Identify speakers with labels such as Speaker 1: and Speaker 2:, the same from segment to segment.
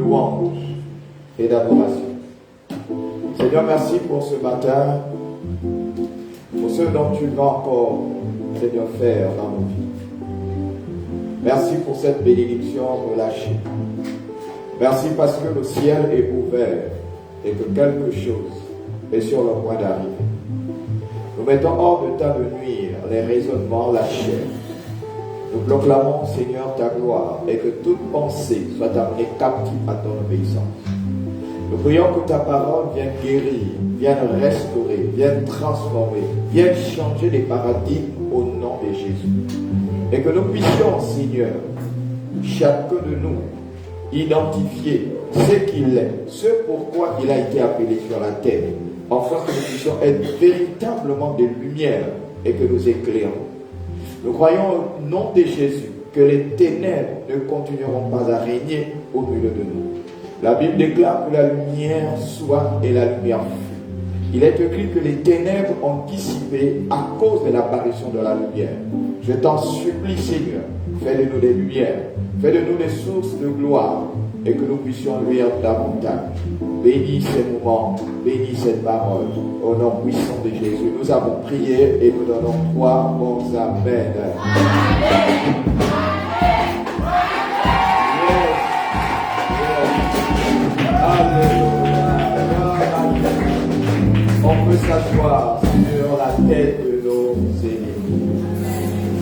Speaker 1: louange et d'adoration. Seigneur, merci pour ce matin, pour ce dont tu vas encore, Seigneur, faire dans nos vies. Merci pour cette bénédiction relâchée. Merci parce que le ciel est ouvert et que quelque chose est sur le point d'arriver. Nous mettons hors de ta nuire les raisonnements, la chair. Nous proclamons, Seigneur, ta gloire et que toute pensée soit amenée captive à ton obéissance. Nous prions que ta parole vienne guérir, vienne restaurer, vienne transformer, vienne changer les paradigmes au nom de Jésus. Et que nous puissions, Seigneur, chacun de nous, identifier ce qu'il est, ce pourquoi il a été appelé sur la terre, afin que nous puissions être véritablement des lumières et que nous éclairons. Nous croyons au nom de Jésus que les ténèbres ne continueront pas à régner au milieu de nous. La Bible déclare que la lumière soit et la lumière fut. Il est écrit que les ténèbres ont dissipé à cause de l'apparition de la lumière. Je t'en supplie, Seigneur, fais de nous des lumières, fais de nous des sources de gloire et que nous puissions luire davantage. Bénis ces moments, bénis cette parole. Au nom puissant de Jésus, nous avons prié et nous donnons 3 bons amen. On peut s'asseoir sur la tête de nos ennemis.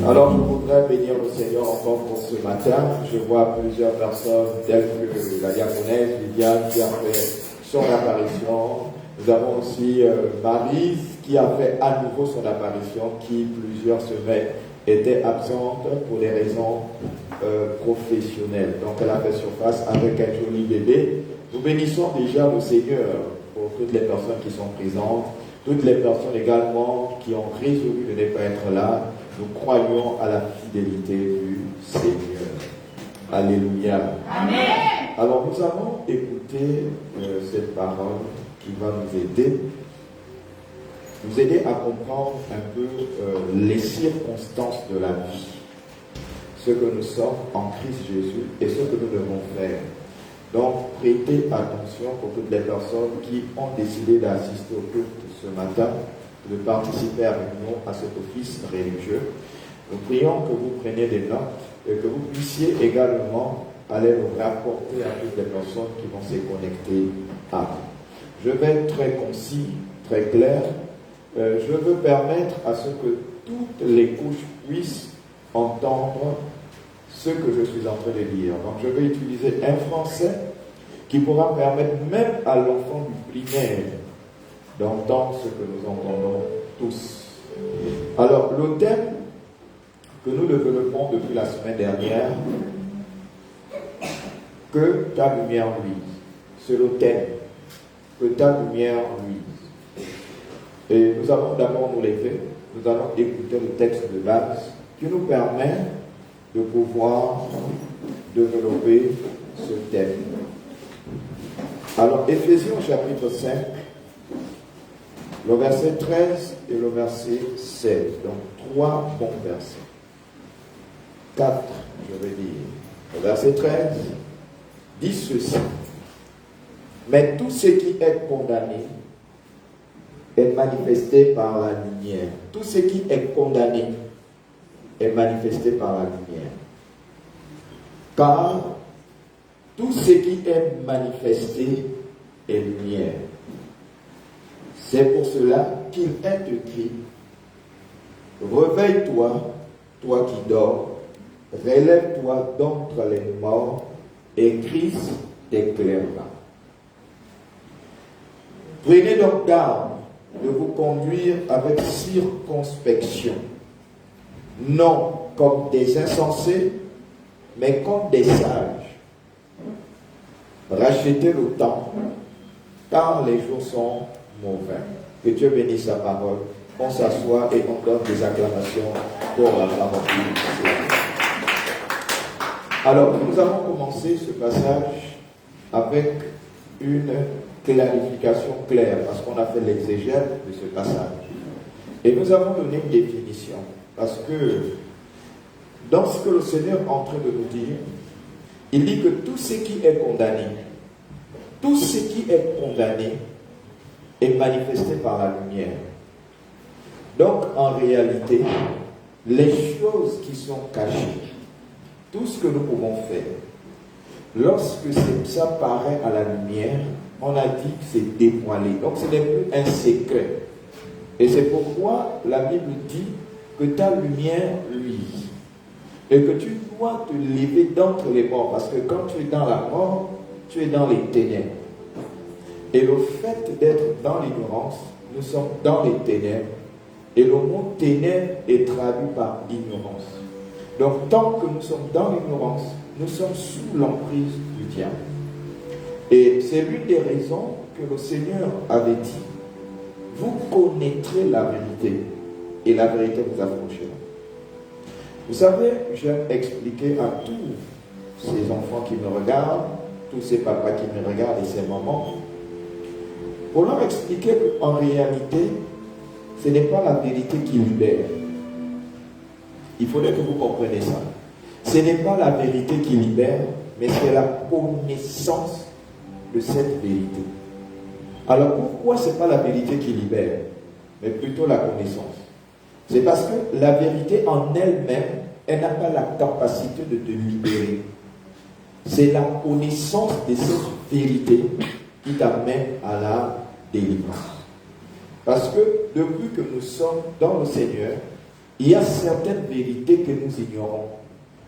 Speaker 1: Alors je voudrais bénir le Seigneur encore pour ce matin. Je vois plusieurs personnes telles que la diaconesse Viviane qui a fait son apparition. Nous avons aussi Maryse qui a fait à nouveau son apparition, qui plusieurs semaines était absente pour des raisons professionnelles. Donc elle a fait surface avec un joli bébé. Nous bénissons déjà le Seigneur pour toutes les personnes qui sont présentes, toutes les personnes également qui ont résolu de ne pas être là. Nous croyons à la fidélité du Seigneur. Alléluia. Amen. Alors nous allons écouter cette parole qui va nous aider à comprendre un peu les circonstances de la vie, ce que nous sommes en Christ Jésus et ce que nous devons faire. Donc prêtez attention pour toutes les personnes qui ont décidé d'assister au culte ce matin, de participer avec nous à cet office religieux. Nous prions que vous preniez des notes et que vous puissiez également aller nous rapporter à toutes les personnes qui vont se connecter à vous. Je vais être très concis, très clair. Je veux permettre à ce que toutes les couches puissent entendre ce que je suis en train de dire. Donc je vais utiliser un français qui pourra permettre même à l'enfant du primaire d'entendre ce que nous entendons tous. Alors le thème que nous développons depuis la semaine dernière, que ta lumière luise. C'est le thème, que ta lumière luise. Et nous allons d'abord nous lever, nous allons écouter le texte de base qui nous permet de pouvoir développer ce thème. Alors, Éphésiens chapitre 5, le verset 13 et le verset 16. Donc, 3 bons versets. 4, je vais dire. Le verset 13 dit ceci. Mais tout ce qui est condamné est manifesté par la lumière. Tout ce qui est condamné est manifesté par la lumière. Car tout ce qui est manifesté est lumière. C'est pour cela qu'il est écrit: réveille-toi, toi qui dors, relève-toi d'entre les morts, et Christ t'éclairera. Prenez donc garde de vous conduire avec circonspection, non comme des insensés, mais comme des sages. Rachetez le temps, car les jours sont mauvais. Que Dieu bénisse sa parole. On s'assoit et on donne des acclamations pour la parole de Dieu. Alors, nous allons commencer ce passage avec une clarification claire, parce qu'on a fait l'exégèse de ce passage. Et nous avons donné une définition, parce que dans ce que le Seigneur est en train de nous dire, il dit que tout ce qui est condamné Tout ce qui est condamné est manifesté par la lumière. Donc, en réalité, les choses qui sont cachées, tout ce que nous pouvons faire, lorsque ça paraît à la lumière, on a dit que c'est dévoilé. Donc, ce n'est plus un secret. Et c'est pourquoi la Bible dit que ta lumière luise. Et que tu dois te lever d'entre les morts. Parce que quand tu es dans la mort, tu es dans les ténèbres. Et le fait d'être dans l'ignorance, nous sommes dans les ténèbres. Et le mot ténèbres est traduit par ignorance. Donc tant que nous sommes dans l'ignorance, nous sommes sous l'emprise du diable. Et c'est l'une des raisons que le Seigneur avait dit, vous connaîtrez la vérité, et la vérité vous affranchira. Vous savez, j'aime expliquer à tous ces enfants qui me regardent, tous ces papas qui me regardent et ces mamans, pour leur expliquer qu'en réalité, ce n'est pas la vérité qui libère. Il faudrait que vous compreniez ça. Ce n'est pas la vérité qui libère, mais c'est la connaissance de cette vérité. Alors pourquoi ce n'est pas la vérité qui libère, mais plutôt la connaissance? C'est parce que la vérité en elle-même, elle n'a pas la capacité de te libérer. C'est la connaissance de cette vérité qui t'amène à la délivrance. Parce que depuis que nous sommes dans le Seigneur, il y a certaines vérités que nous ignorons.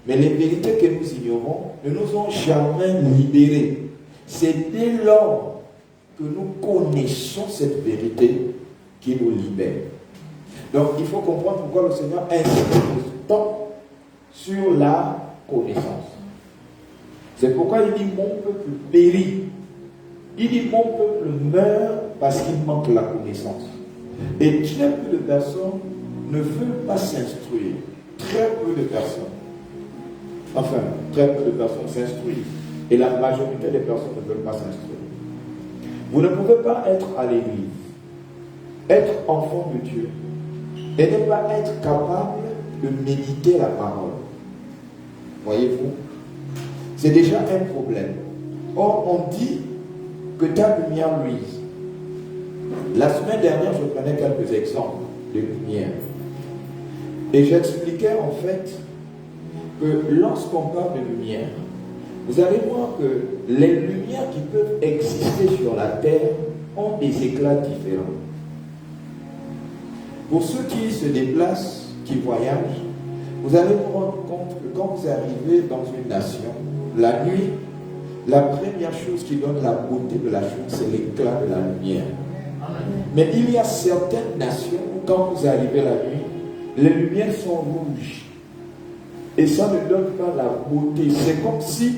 Speaker 1: Mais les vérités que nous ignorons ne nous ont jamais libérés. C'est dès lors que nous connaissons cette vérité qui nous libère. Donc il faut comprendre pourquoi le Seigneur insiste tant sur la connaissance. C'est pourquoi il dit mon peuple périt. Il dit mon peuple meurt parce qu'il manque la connaissance. Et très peu de personnes ne veulent pas s'instruire. Très peu de personnes. Enfin, très peu de personnes s'instruisent. Et la majorité des personnes ne veulent pas s'instruire. Vous ne pouvez pas être à l'église, être enfant de Dieu, et ne pas être capable de méditer la parole. Voyez-vous? C'est déjà un problème. Or, on dit que ta lumière luise. La semaine dernière, je prenais quelques exemples de lumière. Et j'expliquais en fait que lorsqu'on parle de lumière, vous allez voir que les lumières qui peuvent exister sur la terre ont des éclats différents. Pour ceux qui se déplacent, qui voyagent, vous allez vous rendre compte que quand vous arrivez dans une nation, la nuit, la première chose qui donne la beauté de la chose, c'est l'éclat de la lumière. Mais il y a certaines nations où quand vous arrivez la nuit, les lumières sont rouges. Et ça ne donne pas la beauté. C'est comme si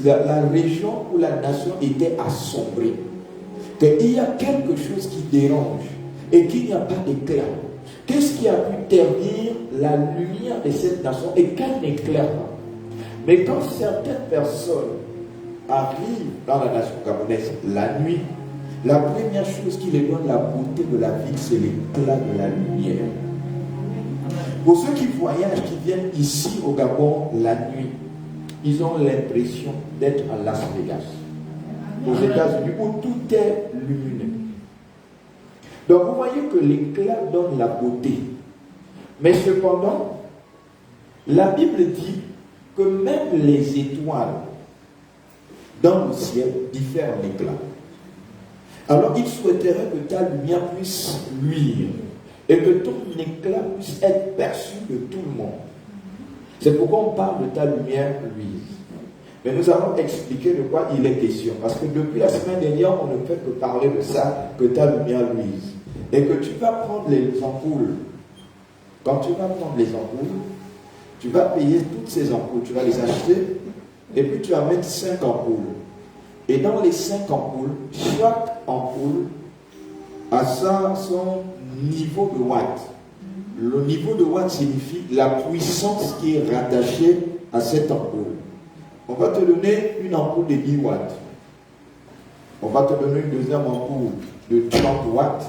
Speaker 1: la région ou la nation était assombrie. Qu'il y a quelque chose qui dérange et qu'il n'y a pas d'éclat. Qu'est-ce qui a pu ternir la lumière de cette nation et qu'elle n'éclaire pas? Mais quand certaines personnes arrivent dans la nation gabonaise la nuit, la première chose qui les donne la beauté de la ville, c'est l'éclat de la lumière. Pour ceux qui voyagent, qui viennent ici au Gabon la nuit, ils ont l'impression d'être à Las Vegas, aux États-Unis, où tout est lumineux. Donc vous voyez que l'éclat donne la beauté. Mais cependant, la Bible dit que même les étoiles dans le ciel diffèrent en éclat. Alors il souhaiterait que ta lumière puisse luire et que ton éclat puisse être perçu de tout le monde. C'est pourquoi on parle de ta lumière luise. Mais nous allons expliquer de quoi il est question. Parce que depuis la semaine dernière, on ne fait que parler de ça, que ta lumière luise. Et que tu vas prendre les ampoules. Quand tu vas prendre les ampoules, tu vas payer toutes ces ampoules. Tu vas les acheter. Et puis tu vas mettre 5 ampoules. Et dans les 5 ampoules, chaque ampoule a son niveau de watts. Le niveau de watts signifie la puissance qui est rattachée à cette ampoule. On va te donner une ampoule de 10 watts. On va te donner une deuxième ampoule de 30 watts.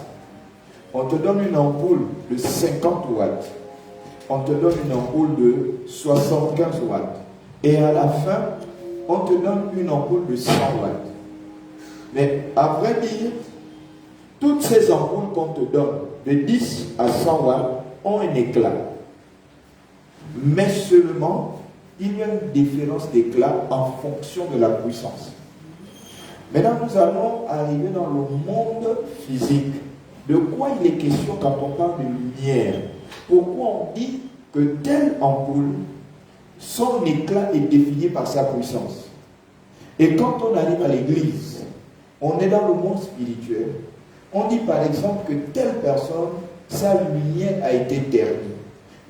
Speaker 1: On te donne une ampoule de 50 watts. On te donne une ampoule de 75 watts. Et à la fin, on te donne une ampoule de 100 watts. Mais à vrai dire, toutes ces ampoules qu'on te donne, de 10 à 100 watts, ont un éclat. Mais seulement, il y a une différence d'éclat en fonction de la puissance. Maintenant, nous allons arriver dans le monde physique. De quoi il est question quand on parle de lumière? Pourquoi on dit que telle ampoule, son éclat est défini par sa puissance? Et quand on arrive à l'église, on est dans le monde spirituel, on dit par exemple que telle personne, sa lumière a été ternie.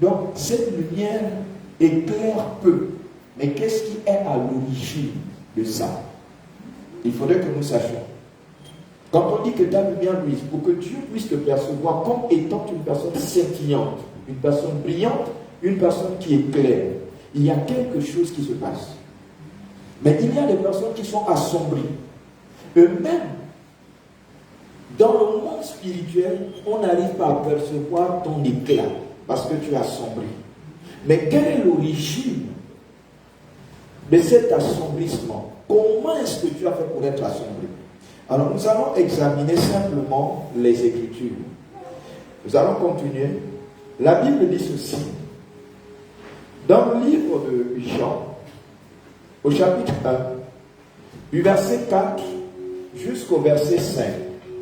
Speaker 1: Donc cette lumière éclaire peu. Mais qu'est-ce qui est à l'origine de ça? Il faudrait que nous sachions. Quand on dit que ta lumière luise, pour que Dieu puisse te percevoir comme étant une personne scintillante, une personne brillante, une personne qui éclaire, il y a quelque chose qui se passe. Mais il y a des personnes qui sont assombries. Eux-mêmes, dans le monde spirituel, on n'arrive pas à percevoir ton éclat parce que tu es assombri. Mais quelle est l'origine de cet assombrissement? Comment est-ce que tu as fait pour être assombri? Alors nous allons examiner simplement les Écritures. Nous allons continuer. La Bible dit ceci. Dans le livre de Jean, au chapitre 1, du verset 4 jusqu'au verset 5,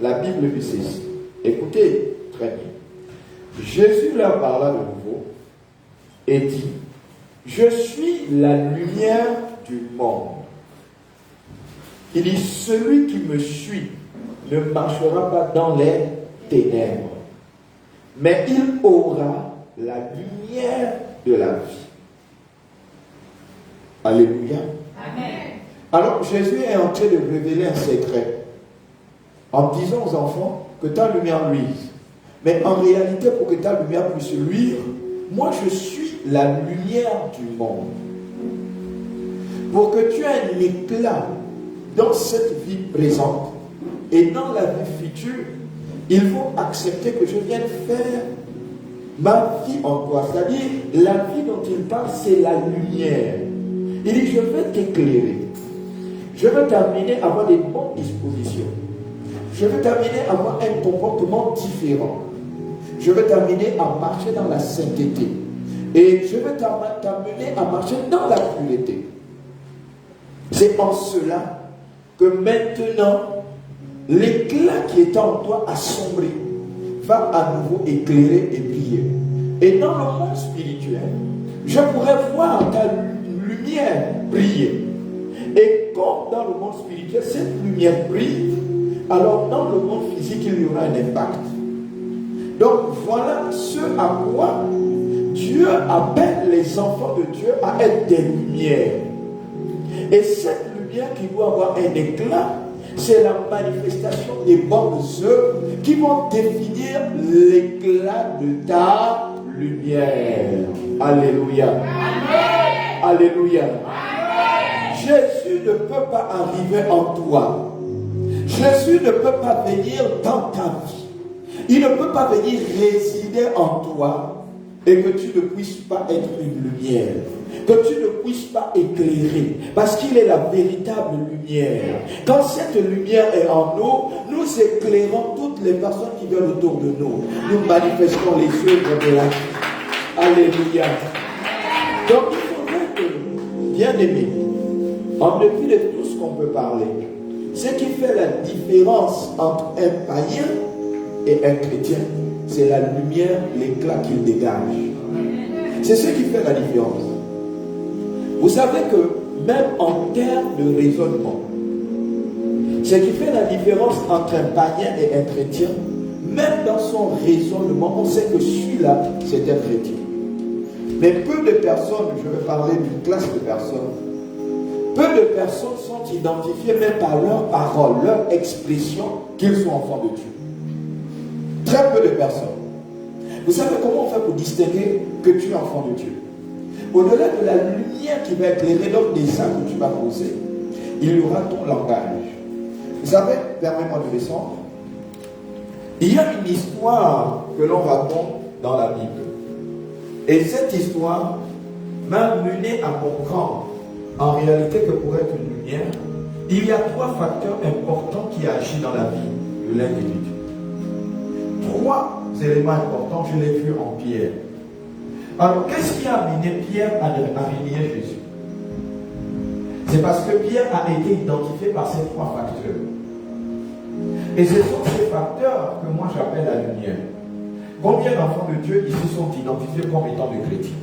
Speaker 1: la Bible dit ceci. Écoutez très bien. Jésus leur parla de nouveau et dit, je suis la lumière du monde. Il dit, celui qui me suit ne marchera pas dans les ténèbres, mais il aura la lumière de la vie. Alléluia. Amen. Alors Jésus est en train de révéler un secret en disant aux enfants que ta lumière luise. Mais en réalité, pour que ta lumière puisse luire, moi je suis la lumière du monde. Pour que tu aies un éclat dans cette vie présente et dans la vie future, il faut accepter que je vienne faire ma vie en toi. C'est-à-dire, la vie dont il parle, c'est la lumière. Il dit, je vais t'éclairer. Je vais t'amener à avoir des bonnes dispositions. Je vais t'amener à avoir un comportement différent. Je vais t'amener à marcher dans la sainteté. Et je vais t'amener à marcher dans la pureté. C'est en cela que maintenant, l'éclat qui est en toi assombri va à nouveau éclairer et briller. Et dans le monde spirituel, je pourrais voir ta lumière briller. Et comme dans le monde spirituel, cette lumière brille, alors dans le monde physique, il y aura un impact. Donc voilà ce à quoi Dieu appelle les enfants de Dieu à être des lumières. Et cette lumière qui doit avoir un éclat, c'est la manifestation des bonnes œuvres qui vont définir l'éclat de ta lumière. Alléluia. Amen. Alléluia. Amen. Jésus ne peut pas arriver en toi. Jésus ne peut pas venir dans ta vie. Il ne peut pas venir résider en toi et que tu ne puisses pas être une lumière. Que tu ne puisses pas éclairer, parce qu'il est la véritable lumière. Quand cette lumière est en nous, nous éclairons toutes les personnes qui viennent autour de nous. Nous manifestons les œuvres de la vie. Alléluia. Donc il faudrait que, bien aimé, en dépit de tout ce qu'on peut parler, ce qui fait la différence entre un païen et un chrétien, c'est la lumière, l'éclat qu'il dégage. C'est ce qui fait la différence. Vous savez que même en termes de raisonnement, ce qui fait la différence entre un païen et un chrétien, même dans son raisonnement, on sait que celui-là, c'est un chrétien. Mais peu de personnes, je vais parler d'une classe de personnes, peu de personnes sont identifiées même par leur parole, leur expression, qu'ils sont enfants de Dieu. Très peu de personnes. Vous savez comment on fait pour distinguer que tu es enfant de Dieu? Au-delà de la lumière qui va éclairer, donc des actes que tu vas poser, il y aura ton langage. Vous savez, permettez-moi de descendre. Il y a une histoire que l'on raconte dans la Bible. Et cette histoire m'a mené à comprendre, en réalité, que pour être une lumière, il y a 3 facteurs importants qui agissent dans la vie de l'individu. 3 éléments importants, je l'ai vu en Pierre. Alors, qu'est-ce qui a amené Pierre à renier Jésus? C'est parce que Pierre a été identifié par ces 3 facteurs. Et ce sont ces facteurs que moi j'appelle la lumière. Combien d'enfants de Dieu ici sont identifiés comme étant des chrétiens?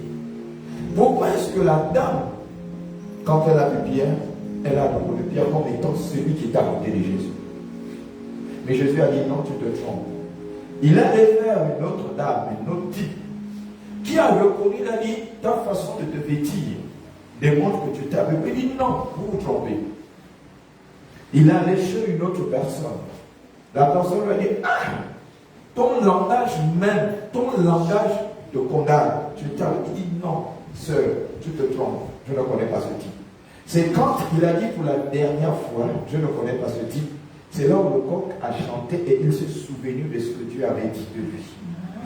Speaker 1: Pourquoi est-ce que la dame, quand elle a vu Pierre, elle a reconnu Pierre comme étant celui qui est à côté de Jésus? Mais Jésus a dit non, tu te trompes. Il allait vers une autre dame, une autre type, qui a reconnu, il a dit, ta façon de te vêtir démontre que tu t'as vu. Il dit non, vous vous trompez. Il a léché une autre personne. La personne lui a dit, ah, ton langage même, ton langage te condamne. Il dit non, sœur, tu te trompes, je ne connais pas ce type. C'est quand il a dit pour la dernière fois, je ne connais pas ce type, c'est là où le coq a chanté et il s'est souvenu de ce que Dieu avait dit de lui.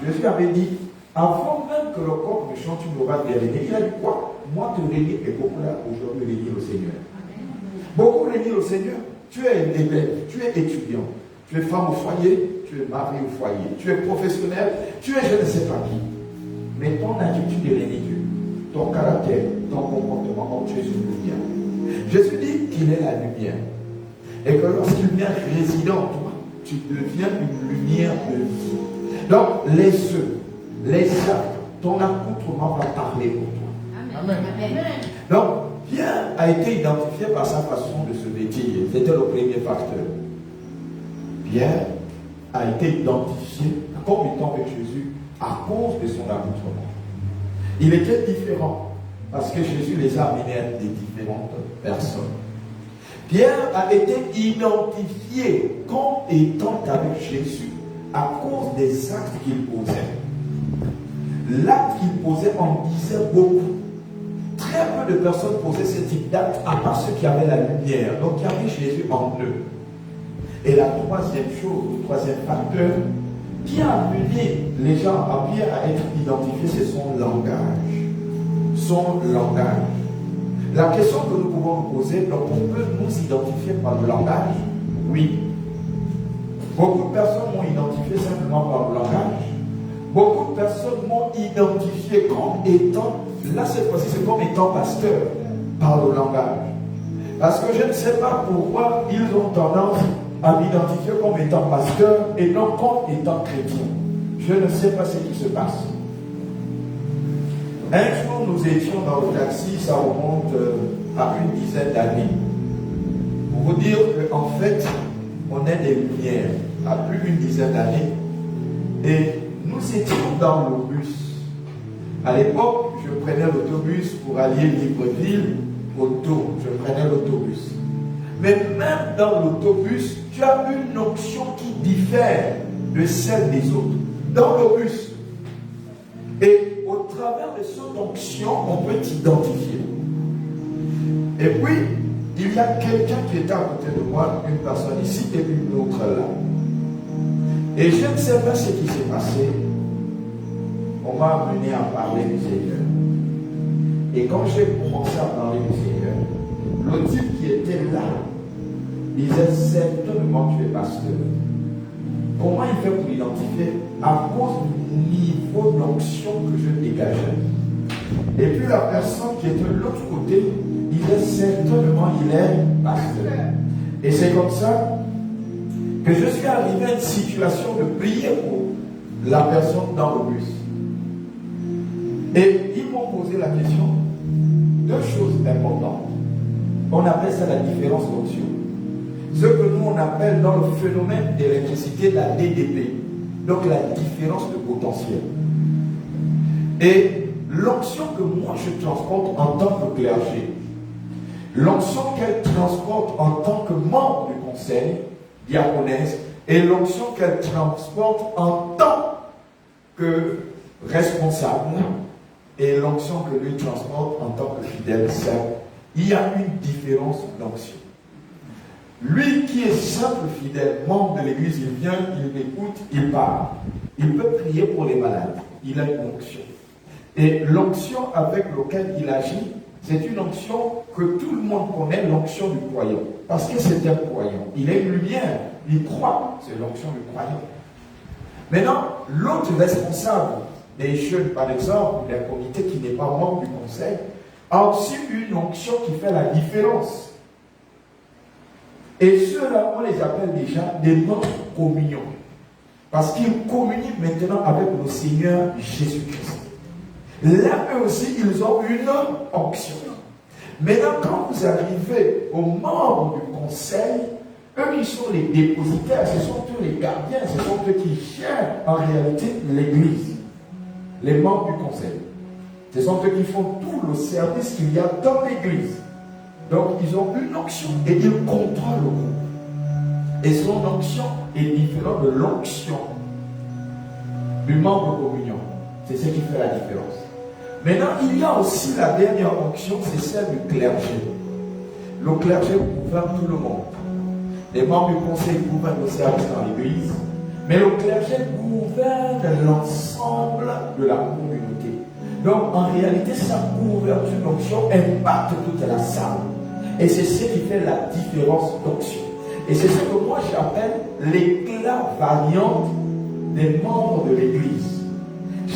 Speaker 1: Jésus avait dit, avant même que le coq ne chante une orale dernière, il a dit quoi? Moi te régner et beaucoup là aujourd'hui régner au Seigneur. Beaucoup régner au Seigneur. Tu es élève, tu es étudiant, tu es femme au foyer, tu es mari au foyer, tu es professionnel, tu es je ne sais pas qui. Mais ton attitude est Dieu, ton caractère, ton comportement, tu es une lumière. Jésus dit qu'il est la lumière. Et que lorsqu'il vient résider en toi, tu deviens une lumière de vie. Donc, les œufs, les actes, ton accoutrement va parler pour toi.
Speaker 2: Amen. Amen.
Speaker 1: Donc, Pierre a été identifié par sa façon de se vêtir. C'était le premier facteur. Pierre a été identifié comme étant avec Jésus à cause de son accoutrement. Il était différent parce que Jésus les a amenés à des différentes personnes. Pierre a été identifié comme étant avec Jésus à cause des actes qu'il posait. L'acte qu'il posait en disait beaucoup. Très peu de personnes posaient ce type d'acte à part ceux qui avaient la lumière, donc qui avaient Jésus en eux. Et la troisième chose, le troisième facteur qui a amené les gens à Pierre à être identifiés, c'est son langage. Son langage. La question que nous pouvons nous poser, donc on peut nous identifier par le langage? Oui. Beaucoup de personnes m'ont identifié simplement par le langage. Beaucoup de personnes m'ont identifié comme étant, là cette fois-ci c'est comme étant pasteur, par le langage. Parce que je ne sais pas pourquoi ils ont tendance à m'identifier comme étant pasteur et non comme étant chrétien. Je ne sais pas ce qui se passe. Un jour, nous étions dans le taxi, ça remonte à une dizaine d'années. Pour vous dire qu'en fait, on est des lumières à plus d'une dizaine d'années. Et nous étions dans le bus. À l'époque, je prenais l'autobus pour aller Libreville, auto. Je prenais l'autobus. Mais même dans l'autobus, tu as une onction qui diffère de celle des autres. Dans le bus. Et au travers de cette onction, on peut t'identifier. Et puis, il y a quelqu'un qui était à côté de moi, une personne ici et une autre là. Et je ne sais pas ce qui s'est passé. On m'a amené à parler du Seigneur. Et quand j'ai commencé à parler du Seigneur, le type qui était là disait certainement tu es pasteur. Comment il fait pour l'identifier? À cause du niveau d'onction que je dégageais. Et puis la personne qui était de l'autre côté disait certainement il est pasteur. Et c'est comme ça que je suis arrivé à une situation de prier pour la personne dans le bus. Et ils m'ont posé la question, deux choses importantes. On appelle ça la différence d'onction. Ce que nous on appelle dans le phénomène d'électricité la DDP, donc la différence de potentiel. Et l'onction que moi je transporte en tant que clergé, l'onction qu'elle transporte en tant que membre du conseil, diaconesse, et l'onction qu'elle transporte en tant que responsable, et l'onction que lui transporte en tant que fidèle servant. Il y a une différence d'onction. Lui qui est simple fidèle, membre de l'église, il vient, il écoute, il parle. Il peut prier pour les malades. Il a une onction. Et l'onction avec laquelle il agit, C'est une onction que tout le monde connaît, l'onction du croyant. Parce que c'est un croyant. Il est une lumière, il croit, c'est l'onction du croyant. Maintenant, l'autre responsable des jeunes, par exemple, d'un comité qui n'est pas membre du conseil, a aussi une onction qui fait la différence. Et ceux-là, on les appelle déjà des membres communion. Parce qu'ils communient maintenant avec le Seigneur Jésus-Christ. Là, eux aussi, ils ont une onction. Maintenant, quand vous arrivez aux membres du conseil, eux qui sont les dépositaires, ce sont tous les gardiens, ce sont eux qui gèrent en réalité l'église. Les membres du conseil. Ce sont eux qui font tout le service qu'il y a dans l'église. Donc, ils ont une onction et ils contrôlent le groupe. Et son onction est différente de l'onction du membre de communion. C'est ce qui fait la différence. Maintenant, il y a aussi la dernière onction, c'est celle du clergé. Le clergé gouverne tout le monde. Les membres du conseil gouvernent le service dans l'église, mais le clergé gouverne l'ensemble de la communauté. Donc, en réalité, sa couverture d'onction impacte toute la salle. Et c'est ce qui fait la différence d'onction. Et c'est ce que moi j'appelle l'éclat variant des membres de l'église.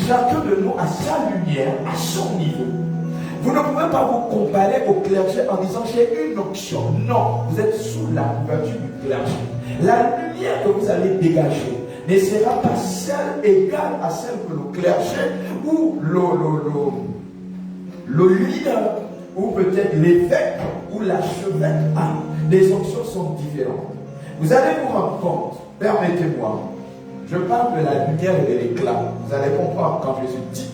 Speaker 1: Chacun de nous a sa lumière, à son niveau. Vous ne pouvez pas vous comparer au clergé en disant j'ai une onction. Non, vous êtes sous la couverture du clergé. La lumière que vous allez dégager ne sera pas celle égale à celle que le clergé ou le leader ou peut-être l'évêque ou l'archevêque a. Les onctions sont différentes. Vous allez vous rendre compte, permettez-moi, je parle de la lumière et de l'éclat. Vous allez comprendre quand Jésus dit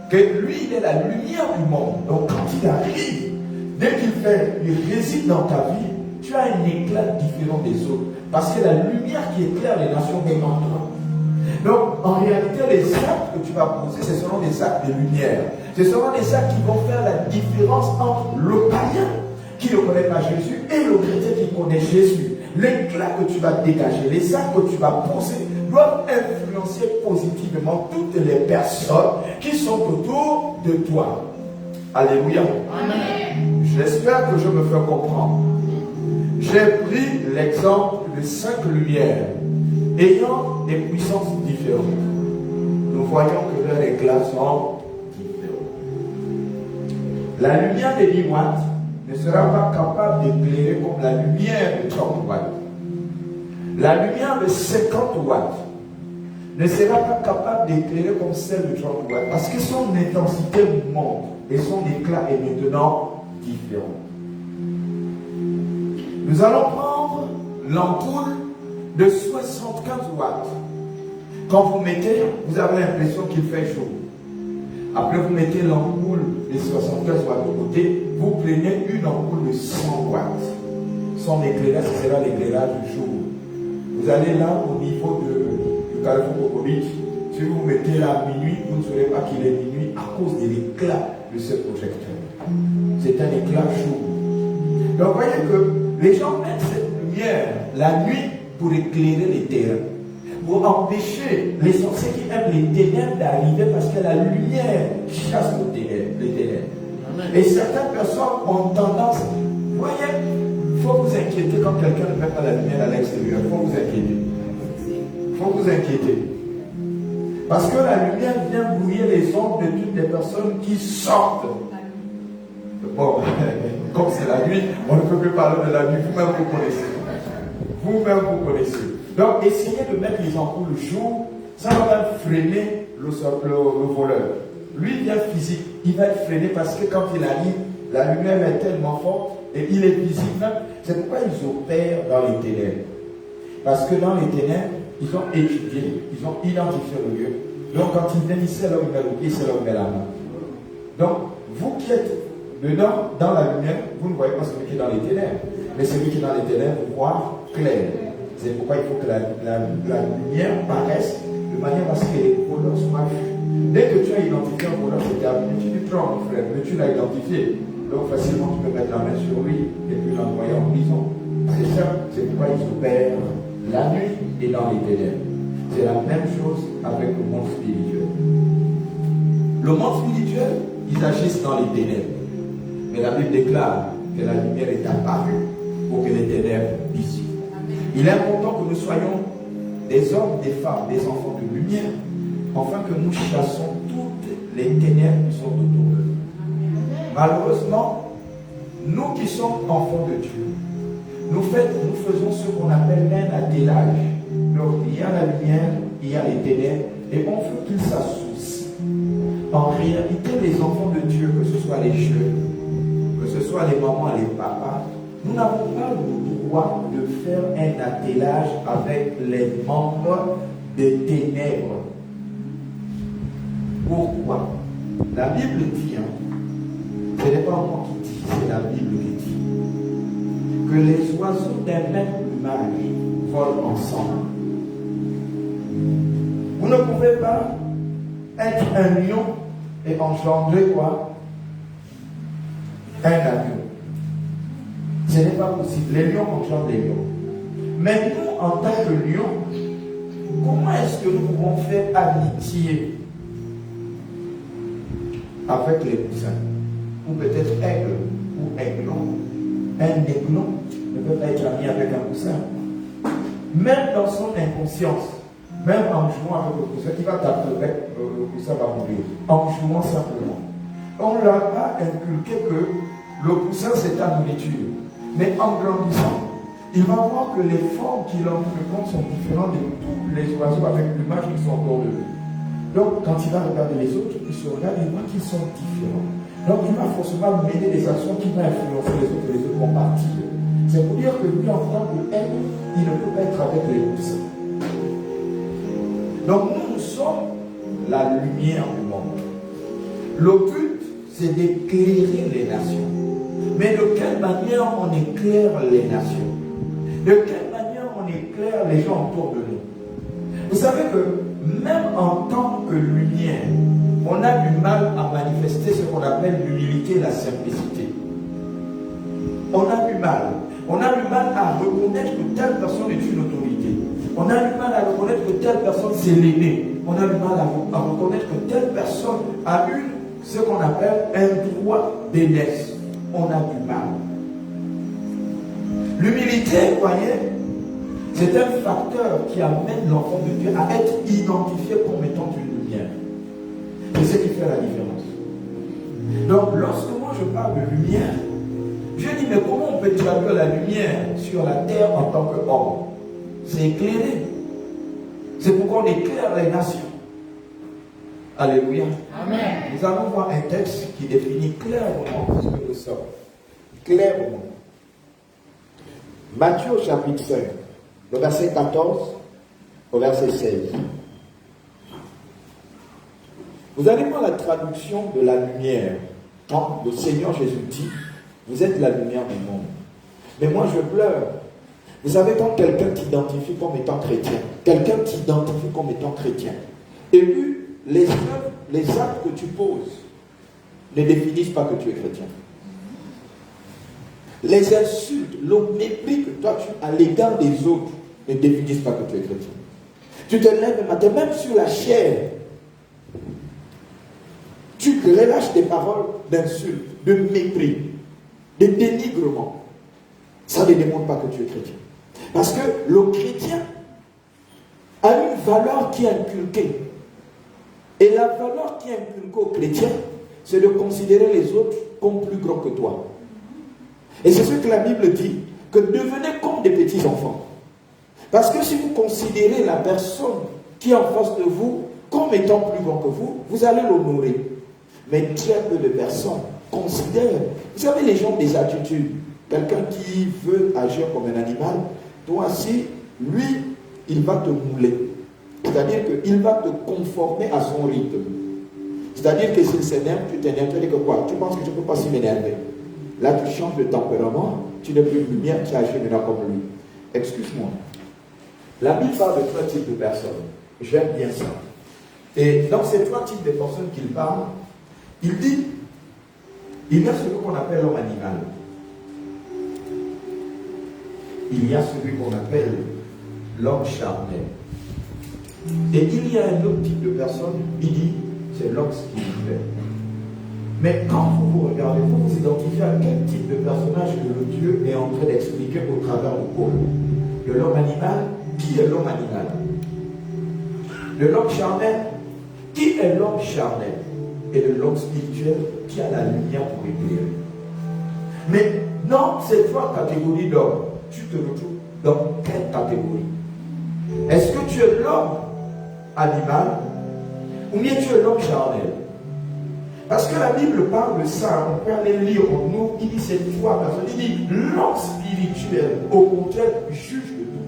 Speaker 1: que lui, il est la lumière du monde. Donc quand il arrive, dès il réside dans ta vie, tu as un éclat différent des autres. Parce que la lumière qui éclaire les nations est en toi. Donc en réalité, les actes que tu vas poser, ce seront des actes de lumière. Ce seront des actes qui vont faire la différence entre le païen qui ne connaît pas Jésus et le chrétien qui connaît Jésus. L'éclat que tu vas dégager, les actes que tu vas poser doivent influencer positivement toutes les personnes qui sont autour de toi. Alléluia. Amen. J'espère que je me fais comprendre. J'ai pris l'exemple de 5 lumières ayant des puissances différentes. Nous voyons que leurs éclats sont différents. La lumière de 10 watts ne sera pas capable d'éclairer comme la lumière de 30 watts. La lumière de 50 watts ne sera pas capable d'éclairer comme celle de 30 watts parce que son intensité monte et son éclat est maintenant différent. Nous allons prendre l'ampoule de 75 watts. Quand vous mettez, vous avez l'impression qu'il fait chaud. Après, vous mettez l'ampoule de 75 watts de côté, vous prenez une ampoule de 100 watts. Son éclairage, ce sera l'éclairage du jour. Vous allez là au niveau du Carrefour Coco-Beach. Si vous mettez là à minuit, vous ne saurez pas qu'il est minuit à cause de l'éclat de ce projecteur. C'est un éclat chaud. Donc, vous voyez que les gens mettent cette lumière la nuit pour éclairer les terrains, pour empêcher les sorciers qui aiment les ténèbres d'arriver parce que la lumière chasse les ténèbres. Et certaines personnes ont tendance, vous voyez, il faut vous inquiéter quand quelqu'un ne met pas la lumière à l'extérieur. Il faut vous inquiéter. Il faut vous inquiéter. Parce que la lumière vient brouiller les ombres de toutes les personnes qui sortent. Bon, comme c'est la nuit, on ne peut plus parler de la nuit. Vous-même, vous connaissez. Vous-même, vous connaissez. Donc, essayez de mettre les ampoules le jour, ça va même freiner le voleur. Lui, il vient physique, il va être freiné parce que quand il arrive, la lumière est tellement forte et il est visible. C'est pourquoi ils opèrent dans les ténèbres. Parce que dans les ténèbres, ils ont étudié, ils ont identifié le lieu. Donc, quand ils viennent ici, c'est là où il met le pied, c'est là où il met la main. Donc, vous qui êtes dedans, dans la lumière, vous ne voyez pas celui qui est dans les ténèbres. Mais celui qui est dans les ténèbres voit clair. C'est pourquoi il faut que la lumière paraisse de manière à ce que les voleurs soient vus. Dès que tu as identifié un voleur, c'est terminé. Tu dis, prends mon frère, mais tu l'as identifié. Donc facilement, tu peux mettre la main sur lui et puis l'envoyer en prison. C'est ça, c'est pourquoi ils opèrent la nuit et dans les ténèbres. C'est la même chose avec le monde spirituel. Le monde spirituel, ils agissent dans les ténèbres. Mais la Bible déclare que la lumière est apparue pour que les ténèbres dissipent. Il est important que nous soyons des hommes, des femmes, des enfants de lumière, afin que nous chassons toutes les ténèbres qui sont autour de nous. Malheureusement, nous qui sommes enfants de Dieu, nous faisons ce qu'on appelle un attelage. Donc il y a la lumière, il y a les ténèbres, et on veut qu'ils s'associent. En réalité, les enfants de Dieu, que ce soit les jeunes, que ce soit les mamans et les papas, nous n'avons pas le droit de faire un attelage avec les membres des ténèbres. Pourquoi? La Bible dit, ce n'est pas moi qui dis, c'est la Bible qui dit, que les oiseaux d'un même plumage volent ensemble. Vous ne pouvez pas être un lion et engendrer quoi? Un avion. Ce n'est pas possible. Les lions engendrent des lions. Mais nous, en tant que lions, comment est-ce que nous pouvons faire amitié avec les poussins? Ou peut-être aigle ou aiglon. Un aiglon ne peut pas être ami avec un poussin. Même dans son inconscience, même en jouant avec le poussin, il va taper le bec, le poussin va mourir. En jouant simplement. On ne leur a pas inculqué que le poussin c'est ta nourriture. Mais en grandissant, il va voir que les formes qu'il rencontre sont différentes de tous les oiseaux avec l'image qui sont autour de lui. Donc, quand il va regarder les autres, il se regarde et voit qu'ils sont différents. Donc, il va forcément mener des actions qui vont influencer les autres vont partir. C'est pour dire que lui, en tant qu'aigle, il ne peut pas être avec les poussins. Donc, nous sommes la lumière du monde. Le but, c'est d'éclairer les nations. Mais de quelle manière on éclaire les nations? De quelle manière on éclaire les gens autour de nous? Vous savez que même en tant que lumière, on a du mal à manifester ce qu'on appelle l'humilité et la simplicité. On a du mal. On a du mal à reconnaître que telle personne est une autorité. On a du mal à reconnaître que telle personne c'est l'aîné. On a du mal à reconnaître que telle personne a eu ce qu'on appelle un droit d'aînesse. On a du mal. L'humilité, vous voyez, c'est un facteur qui amène l'enfant de Dieu à être identifié comme étant une lumière. C'est ce qui fait la différence. Donc, lorsque moi je parle de lumière, je dis, mais comment on peut traduire la lumière sur la terre en tant qu'homme? C'est éclairé. C'est pourquoi on éclaire les nations. Alléluia. Amen. Nous allons voir un texte qui définit clairement ce que nous sommes. Clairement. Matthieu chapitre 5, le verset 14 au verset 16. Vous allez voir la traduction de la lumière. Quand le Seigneur Jésus dit, vous êtes la lumière du monde. Mais moi je pleure. Vous savez, quand quelqu'un t'identifie comme étant chrétien, et puis les œuvres, les actes que tu poses ne définissent pas que tu es chrétien. Les insultes, le mépris que toi tu as à l'égard des autres ne définissent pas que tu es chrétien. Tu te lèves le matin, même sur la chair, tu relâches des paroles d'insultes, de mépris, de dénigrement. Ça ne démontre pas que tu es chrétien. Parce que le chrétien a une valeur qui est inculquée. Et la valeur qui est inculquée au chrétien, c'est de considérer les autres comme plus grands que toi. Et c'est ce que la Bible dit, que devenez comme des petits enfants. Parce que si vous considérez la personne qui est en face de vous comme étant plus grand que vous, vous allez l'honorer. Mais très peu de personnes considèrent. Vous savez, les gens ont des attitudes. Quelqu'un qui veut agir comme un animal, toi aussi, lui, il va te mouler. C'est-à-dire qu'il va te conformer à son rythme. C'est-à-dire que s'il s'énerve, tu t'énerves, tu dis que quoi? Tu penses que je ne peux pas s'y m'énerver. Là, tu changes de tempérament, tu n'es plus une lumière, tu agis maintenant comme lui. Excuse-moi. La Bible parle de 3 types de personnes. J'aime bien ça. Et dans ces 3 types de personnes qu'il parle, il dit, il y a celui qu'on appelle l'homme animal. Il y a celui qu'on appelle l'homme charnel. Et il y a un autre type de personne, il dit, c'est l'homme spirituel.
Speaker 2: Mais quand vous regardez, vous vous identifiez à quel type de personnage que le Dieu est en train d'expliquer au travers de Paul. De l'homme animal, qui est l'homme animal? De l'homme charnel, qui est l'homme charnel? Et de l'homme spirituel, qui a la lumière pour éclairer. Mais dans ces trois catégories d'hommes, tu te retrouves dans quelle catégorie? Est-ce que tu es l'homme animal ou bien tu es l'homme charnel? Parce que la Bible parle de ça, on peut aller lire en nous, il dit ces trois personnes, il dit l'homme spirituel, au contraire, juge de tout.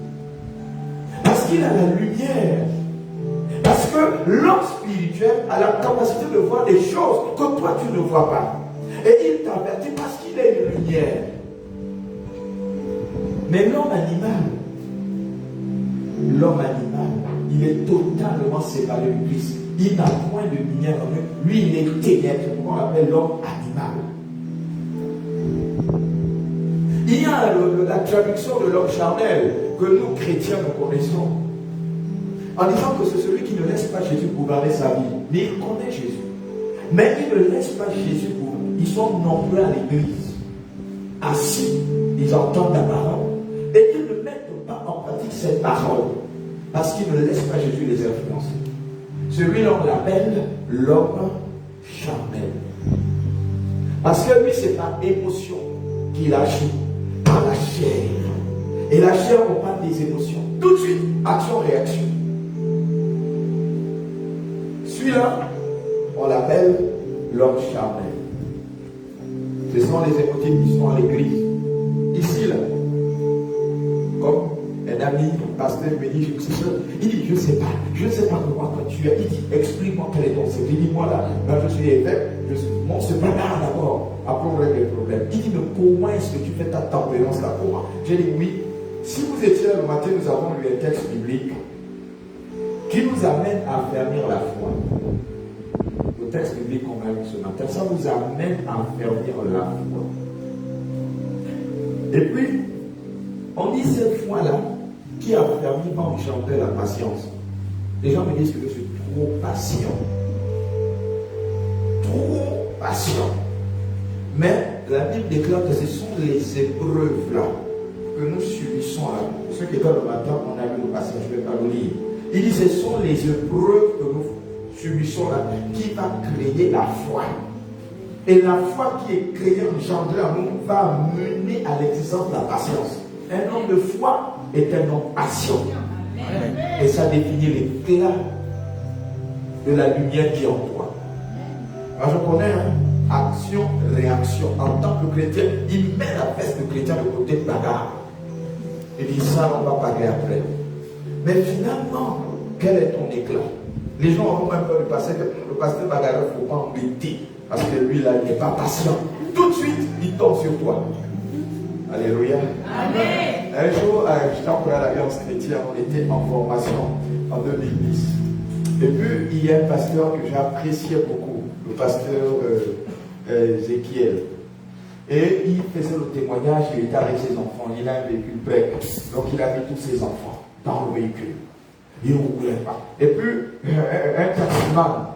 Speaker 2: Parce qu'il a la lumière. Parce que l'homme spirituel a la capacité de voir des choses que toi tu ne vois pas. Et il t'avertit parce qu'il est une lumière. Mais l'homme animal, il est totalement séparé du Christ. Il n'a point de lumière en lui. Lui, il est ténèbres. On l'appelle l'homme animal. Il y a la traduction de l'homme charnel que nous, chrétiens, nous connaissons. En disant que c'est celui qui ne laisse pas Jésus gouverner sa vie. Mais il connaît Jésus. Mais il ne laisse pas Jésus gouverner. Ils sont nombreux à l'église. Assis, ils entendent la parole. Et ils ne mettent pas en pratique cette parole. Parce qu'ils ne laissent pas Jésus les influencer. Celui-là, on l'appelle l'homme charnel. Parce que lui, c'est par émotion qu'il agit, par la chair. Et la chair, on parle des émotions. Tout de suite, action-réaction. Celui-là, on l'appelle l'homme charnel. Ce sont les émotifs qui sont à l'église. Ici, là, comme un ami, un pasteur me dit, il dit, je ne sais pas comment toi tu es. Il dit, explique-moi quel est ton secret. Il dit, moi là, je suis évêque, bon, c'est pas là d'abord, après on règle les problèmes. Il dit, mais comment est-ce que tu fais ta tempérance là? Comment? J'ai dit, oui, si vous étiez là le matin, nous avons lu un texte biblique qui nous amène à affermir la foi. Le texte biblique qu'on a lu ce matin, ça vous amène à affermir la foi. Et puis, on dit cette foi-là, qui a permis d'engendrer la patience. Les gens me disent que je suis trop patient. Trop patient. Mais la Bible déclare que ce sont les épreuves-là que nous subissons là. Ceux qui étaient le matin, on a lu le passage, je ne vais pas le lire. Il dit ce sont les épreuves que nous subissons là qui va créer la foi. Et la foi qui est créée, engendrée en nous, va mener à l'existence de la patience. Un homme de foi est un homme patient. Et ça définit l'éclat de la lumière qui est en toi. Moi je connais action, réaction. En tant que chrétien, il met la veste de chrétien de côté de bagarre. Il dit ça, on va parler après. Mais finalement, quel est ton éclat? Les gens auront un peu le pasteur bagarreur, il ne faut pas embêter. Parce que lui là, il n'est pas patient. Tout de suite, il tombe sur toi. Alléluia. Amen. Un jour, j'étais encore à l'Alliance chrétienne, on était en formation en 2010. Et puis, il y a un pasteur que j'appréciais beaucoup, le pasteur Ézéchiel. Et il faisait le témoignage, il était avec ses enfants, il a un véhicule bec. Donc, il a mis tous ses enfants dans le véhicule. Il ne roulait pas. Et puis, un taximan,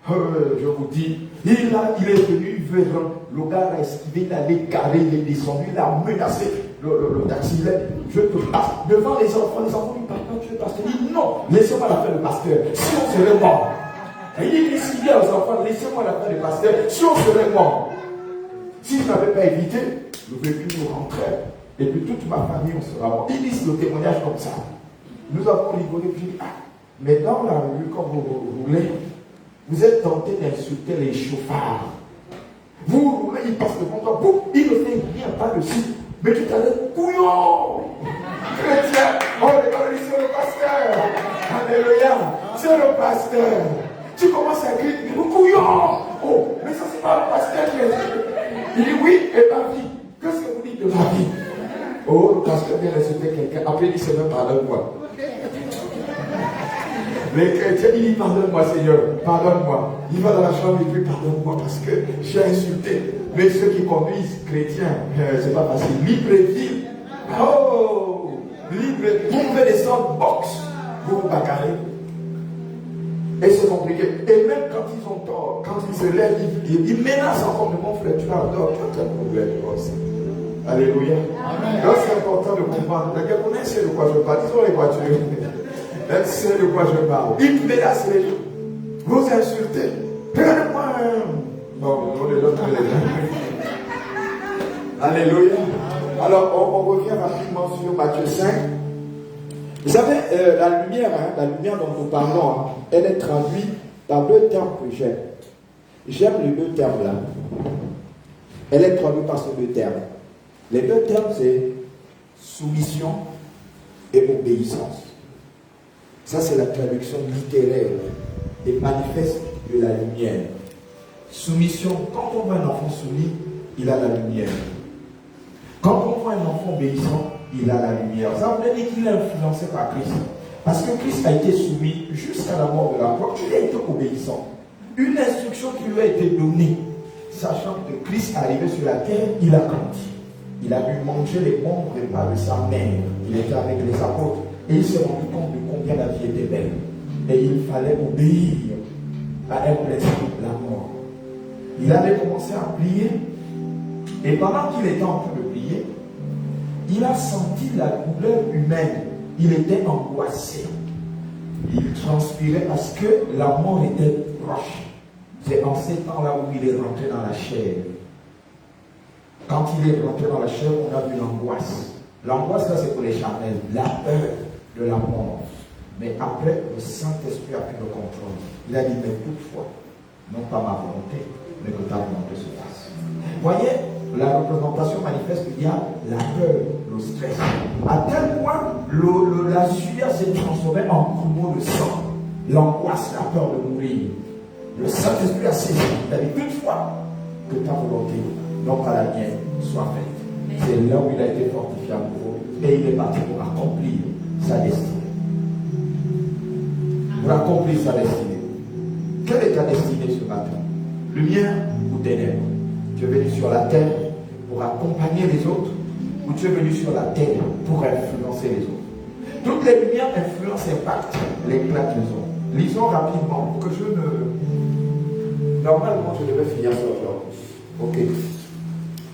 Speaker 2: je vous dis, il est venu vers le gars, a esquivé, il allait carrer, il est descendu, il a menacé le taxi. Je te passe devant les enfants lui parlent, tu es pasteur. Il dit non, laissez-moi la faire le pasteur, si on serait mort. Et il dit aux enfants, laissez-moi la faire le pasteur, si on serait mort. Si je n'avais pas évité, le véhicule nous rentrait. Et puis toute ma famille, on sera mort. Ils disent le témoignage comme ça. Nous avons rigolé, puis dit, mais dans la rue, quand vous roulez, vous êtes tenté d'insulter les chauffards. Vous roulez, il passe devant toi, boum, il ne fait rien, pas de suite. Mais tu t'as dit, couillon! Chrétien, on est sur le pasteur. Alléluia, c'est le pasteur. Tu commences à crier, couillon! Oh, mais ça c'est pas le pasteur qui est dit. Il dit oui, et ma vie. Qu'est-ce que vous dites de ma vie? Oh, le pasteur vient insulter quelqu'un. Après, il dit, c'est même pardonne-moi. Les chrétiens, il dit pardonne-moi Seigneur, pardonne-moi. Il va dans la chambre et dit pardonne-moi parce que j'ai insulté. Mais ceux qui conduisent chrétiens, c'est pas facile. Libreville. Oh, Libreville. Vous pouvez descendre box. Vous vous bagarrez. Et c'est compliqué. Et même quand ils ont tort, quand ils se lèvent, ils menacent encore de mon frère, tu as tort, tu as un problème aussi. Alléluia. Donc c'est important de comprendre. Les Japonais savent de quoi je parle. Ils ont les voitures. Elles savent de quoi je parle. Ils menacent les gens. Vous insultez. Regardez-moi. Bon, on est l'autre. Alléluia. Alors, on revient rapidement sur Matthieu 5. Vous savez, la lumière dont nous parlons, elle est traduite par deux termes que j'aime. J'aime les deux termes là. Elle est traduite par ces deux termes. Les deux termes, c'est soumission et obéissance. Ça, c'est la traduction littéraire et manifeste de la lumière. Soumission, quand on voit un enfant soumis, il a la lumière. Quand on voit un enfant obéissant, il a la lumière. Ça veut dire qu'il est influencé par Christ. Parce que Christ a été soumis jusqu'à la mort de la croix. Il a été obéissant. Une instruction qui lui a été donnée, sachant que Christ est arrivé sur la terre, il a grandi. Il a dû manger les bons repas de sa mère. Il était avec les apôtres. Et il s'est rendu compte de combien la vie était belle. Et il fallait obéir à un principe, la mort. Il avait commencé à prier. Et pendant qu'il était en train de prier, il a senti la douleur humaine. Il était angoissé. Il transpirait parce que la mort était proche. C'est en ces temps-là où il est rentré dans la chair. Quand il est rentré dans la chair, on a vu l'angoisse. L'angoisse, là, c'est pour les charnels. La peur de la mort. Mais après, le Saint-Esprit a pris le contrôle. Il a dit, mais toutefois, non pas ma volonté, mais que ta volonté se fasse. Voyez, la représentation manifeste qu'il y a la peur, le stress. À tel point, la sueur s'est transformée en grumeau de sang. L'angoisse, la peur de mourir. Le Saint-Esprit a saisi. Il a dit, toutefois, que ta volonté, non pas la mienne, soit faite. C'est là où il a été fortifié à nouveau. Et il est parti pour accomplir sa destinée. Pour accomplir sa destinée. Quelle est ta destinée ce matin? Lumière ou ténèbres? Tu es venu sur la terre pour accompagner les autres, ou tu es venu sur la terre pour influencer les autres? Toutes les lumières influencent, impactent les plaques des autres. Lisons rapidement pour que je ne... Normalement, je devais finir ça aujourd'hui. Ok.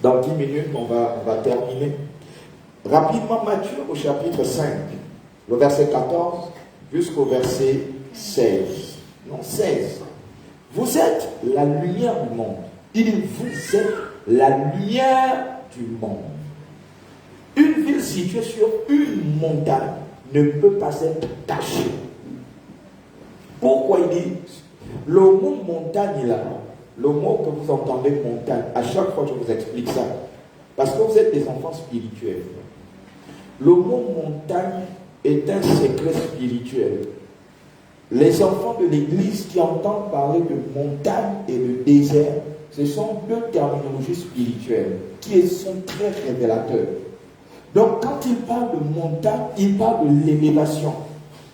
Speaker 2: Dans 10 minutes, on va terminer. Rapidement, Matthieu au chapitre 5, le verset 14 jusqu'au verset 16. Non, 16. Vous êtes la lumière du monde. Il dit, vous êtes la lumière du monde. Une ville située sur une montagne ne peut pas être cachée. Pourquoi il dit, le mot montagne là, le mot que vous entendez montagne, à chaque fois je vous explique ça, parce que vous êtes des enfants spirituels. Le mot montagne est un secret spirituel. Les enfants de l'église qui entendent parler de montagne et de désert, ce sont deux terminologies spirituelles qui sont très révélateurs. Donc quand il parle de montagne, il parle de l'élévation.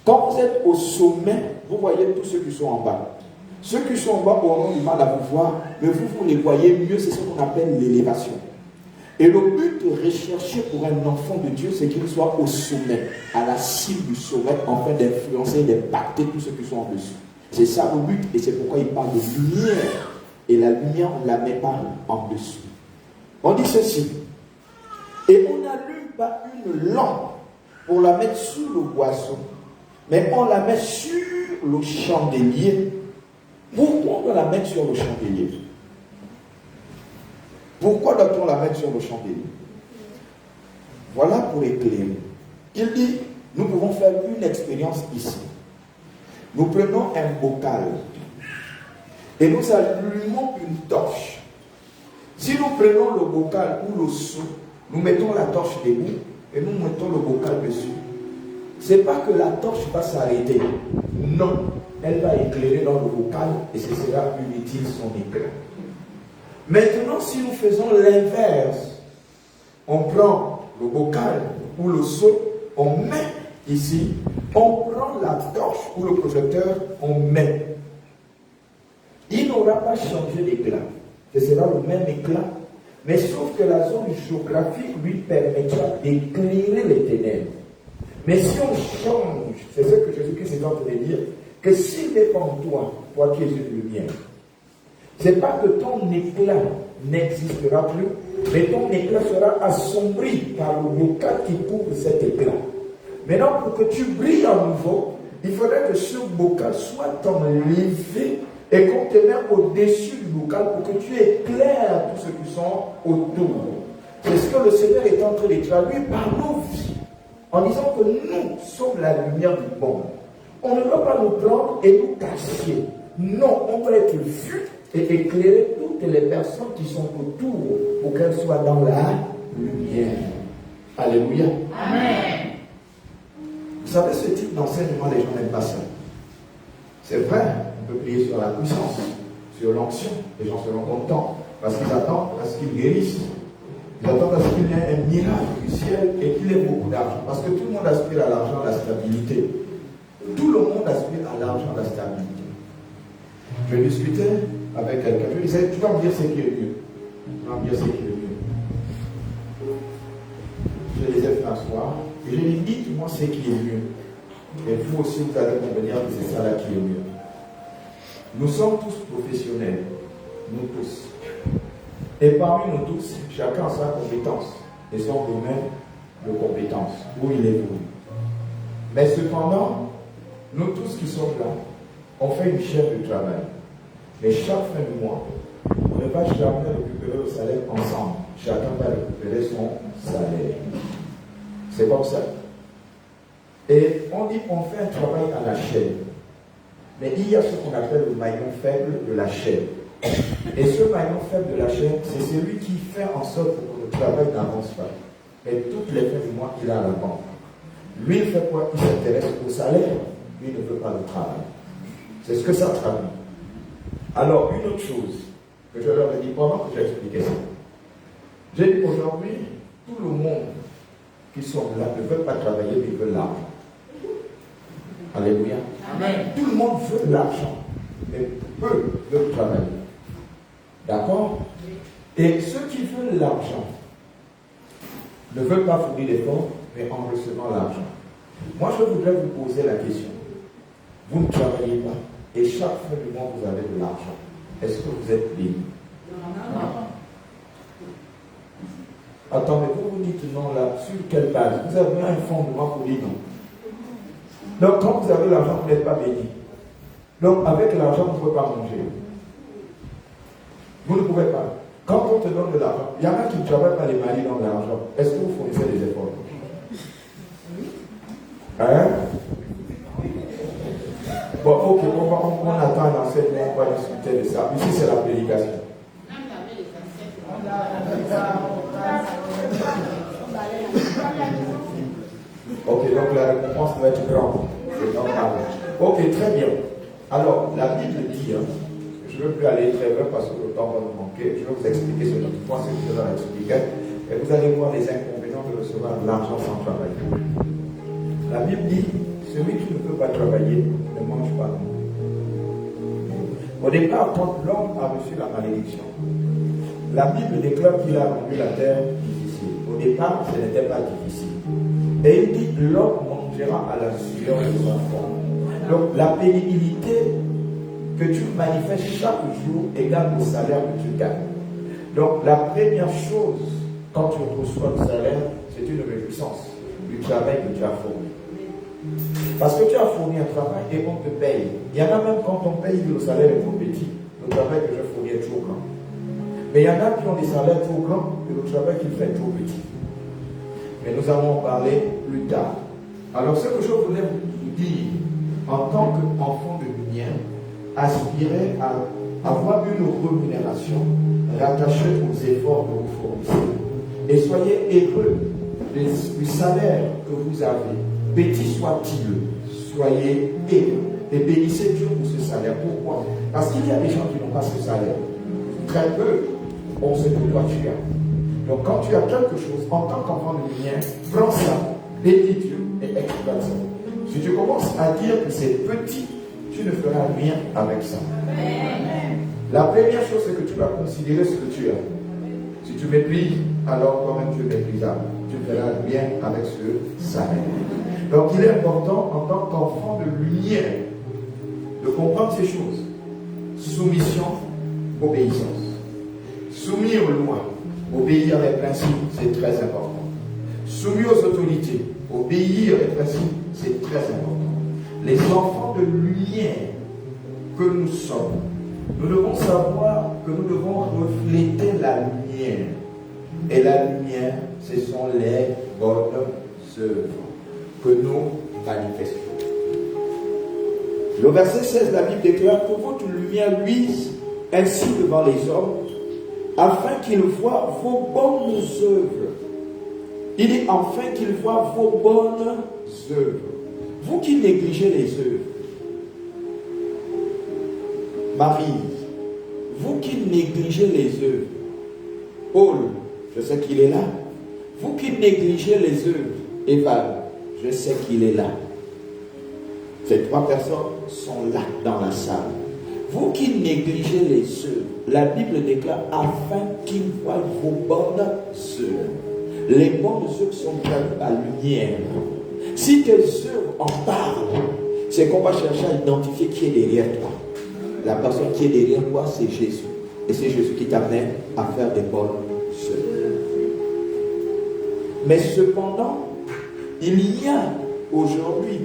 Speaker 2: Quand vous êtes au sommet, vous voyez tous ceux qui sont en bas. Ceux qui sont en bas auront du mal à vous voir, mais vous les voyez mieux, c'est ce qu'on appelle l'élévation. Et le but recherché pour un enfant de Dieu, c'est qu'il soit au sommet, à la cime du sommet, afin d'influencer, d'impacter tous ceux qui sont en dessous. C'est ça le but, et c'est pourquoi il parle de lumière. Et la lumière, on ne la met pas en dessous. On dit ceci. Et on n'allume pas une lampe pour la mettre sous le boisseau, mais on la met sur le chandelier. Pourquoi on doit la mettre sur le chandelier? Pourquoi doit-on la mettre sur le chandelier? Voilà pour éclairer. Il dit, nous pouvons faire une expérience ici. Nous prenons un bocal et nous allumons une torche. Si nous prenons le bocal ou le seau, nous mettons la torche debout et nous mettons le bocal dessus. Ce n'est pas que la torche va s'arrêter. Non, elle va éclairer dans le bocal et ce sera inutile son éclat. Maintenant, si nous faisons l'inverse, on prend le bocal ou le seau, on met ici, on prend la torche ou le projecteur, on met. Il n'aura pas changé d'éclat. Ce sera le même éclat, mais sauf que la zone géographique lui permettra d'éclairer les ténèbres. Mais si on change, c'est ce que Jésus-Christ est en train de dire, que s'il n'est pas en toi, toi qui es une lumière, c'est pas que ton éclat n'existera plus, mais ton éclat sera assombri par le bocal qui couvre cet éclat. Maintenant, pour que tu brilles à nouveau, il faudrait que ce bocal soit enlevé et qu'on te mette au-dessus du bocal pour que tu éclaires tous ceux qui sont autour. C'est ce que le Seigneur est en train de traduire par nos vies, en disant que nous sommes la lumière du monde. On ne doit pas nous prendre et nous cacher. Non, on doit être vu et éclairer toutes les personnes qui sont autour pour qu'elles soient dans la lumière. Alléluia.
Speaker 3: Amen.
Speaker 2: Vous savez, ce type d'enseignement, les gens n'aiment pas ça. C'est vrai, on peut prier sur la puissance, sur l'onction. Les gens seront contents parce qu'ils attendent à ce qu'ils guérissent. Ils attendent à ce qu'il y ait un miracle du ciel et qu'il ait beaucoup d'argent. Parce que tout le monde aspire à l'argent, à la stabilité. Tout le monde aspire à l'argent, à la stabilité. Je discutais avec quelqu'un. Je lui disais, tu vas me dire ce qui est mieux. Tu vas me dire ce qui est mieux. Je les ai fait asseoir. Et je lui ai dit, dites-moi ce qui est mieux. Et vous aussi, vous allez convenir que c'est ça là qui est mieux. Nous sommes tous professionnels. Nous tous. Et parmi nous tous, chacun a sa compétence et son domaine de compétence, où il évolue. Mais cependant, nous tous qui sommes là, on fait une chaîne de travail. Mais chaque fin du mois, on ne va jamais récupérer le salaire ensemble. Chacun va récupérer son salaire. C'est comme ça. Et on dit qu'on fait un travail à la chaîne. Mais il y a ce qu'on appelle le maillon faible de la chaîne. Et ce maillon faible de la chaîne, c'est celui qui fait en sorte que le travail n'avance pas. Et toutes les fins du mois, il a la banque. Lui, il fait quoi? Il s'intéresse au salaire. Lui, il ne veut pas le travail. C'est ce que ça traduit. Alors, une autre chose que je leur ai dit pendant que j'expliquais ça. J'ai dit aujourd'hui, tout le monde qui sont là ne veut pas travailler, mais ils veulent l'argent. Alléluia.
Speaker 3: Amen.
Speaker 2: Tout le monde veut l'argent, mais peu veulent travailler. D'accord? Et ceux qui veulent l'argent ne veulent pas fournir d'efforts, mais en recevant l'argent. Moi, je voudrais vous poser la question. Vous ne travaillez pas, et chaque fin du mois, vous avez de l'argent. Est-ce que vous êtes béni?
Speaker 3: Non.
Speaker 2: Attends, mais vous vous dites non là, sur quelle base? Vous avez un fondement pour dire non. Donc, quand vous avez l'argent, vous n'êtes pas béni. Donc, avec l'argent, vous ne pouvez pas manger. Vous ne pouvez pas. Quand on te donne de l'argent, il y en a qui ne travaillent pas les maris dans l'argent. Est-ce que vous fournissez des efforts? Hein? Bon, ok, on attend un enseignement, on va discuter de ça. Ici, c'est la prédication. Ok, donc la récompense doit être grande. C'est normal. Ok, très bien. Alors, la Bible dit, je ne veux plus aller très loin parce que le temps va nous manquer. Je vais vous expliquer ce point, c'est ce que je vais expliquer. Et vous allez voir les inconvénients de recevoir de l'argent sans travailler. La Bible dit, celui qui ne peut pas travailler ne mange pas. Au départ, quand l'homme a reçu la malédiction, la Bible déclare qu'il a rendu la terre difficile. Au départ, ce n'était pas difficile. Et il dit, l'homme mangera à la sueur de son front. Donc, la pénibilité que tu manifestes chaque jour égale au salaire que tu gagnes. Donc, la première chose, quand tu reçois le salaire, c'est une réjouissance du travail que tu as fourni. Parce que tu as fourni un travail et on te paye. Il y en a même quand on paye le salaire est trop petit, le travail que je fournis est trop grand. Mais il y en a qui ont des salaires trop grands et le travail qu'ils font est trop petit. Mais nous allons en parler plus tard. Alors, ce que je voulais vous dire, en tant qu'enfant de lumière, aspirez à avoir une rémunération rattachée aux efforts que vous fournissez. Et soyez heureux du salaire que vous avez, petit soit-il, soyez heureux et bénissez Dieu pour ce salaire. Pourquoi? Parce qu'il y a des gens qui n'ont pas ce salaire. Très peu ont ce que toi tu as. Donc quand tu as quelque chose, en tant qu'enfant de lumière, prends ça, bénis Dieu et exploite ça. Si tu commences à dire que c'est petit, tu ne feras rien avec ça. Amen. La première chose, c'est que tu vas considérer ce que tu as. Si tu méprises, alors toi-même tu es méprisable. Tu feras rien avec ce salaire. Donc il est important, en tant qu'enfant de lumière, de comprendre ces choses. Soumission, obéissance. Soumis aux lois, obéir les principes, c'est très important. Soumis aux autorités, obéir les principes, c'est très important. Les enfants de lumière que nous sommes, nous devons savoir que nous devons refléter la lumière. Et la lumière, ce sont les bonnes œuvres que nous manifestons. Le verset 16, la Bible déclare que votre lumière luise ainsi devant les hommes, afin qu'ils voient vos bonnes œuvres. Il dit afin qu'ils voient vos bonnes œuvres. Vous qui négligez les œuvres, Marie, vous qui négligez les œuvres, Paul, je sais qu'il est là. Vous qui négligez les œuvres, Evan, je sais qu'il est là. Ces trois personnes sont là dans la salle. Vous qui négligez les œuvres, la Bible déclare afin qu'ils voient vos bonnes œuvres. Les bonnes œuvres sont traduites par lumière. Si tes œuvres en parlent, c'est qu'on va chercher à identifier qui est derrière toi. La personne qui est derrière toi, c'est Jésus. Et c'est Jésus qui t'amène à faire des bonnes œuvres. Mais cependant, il y a aujourd'hui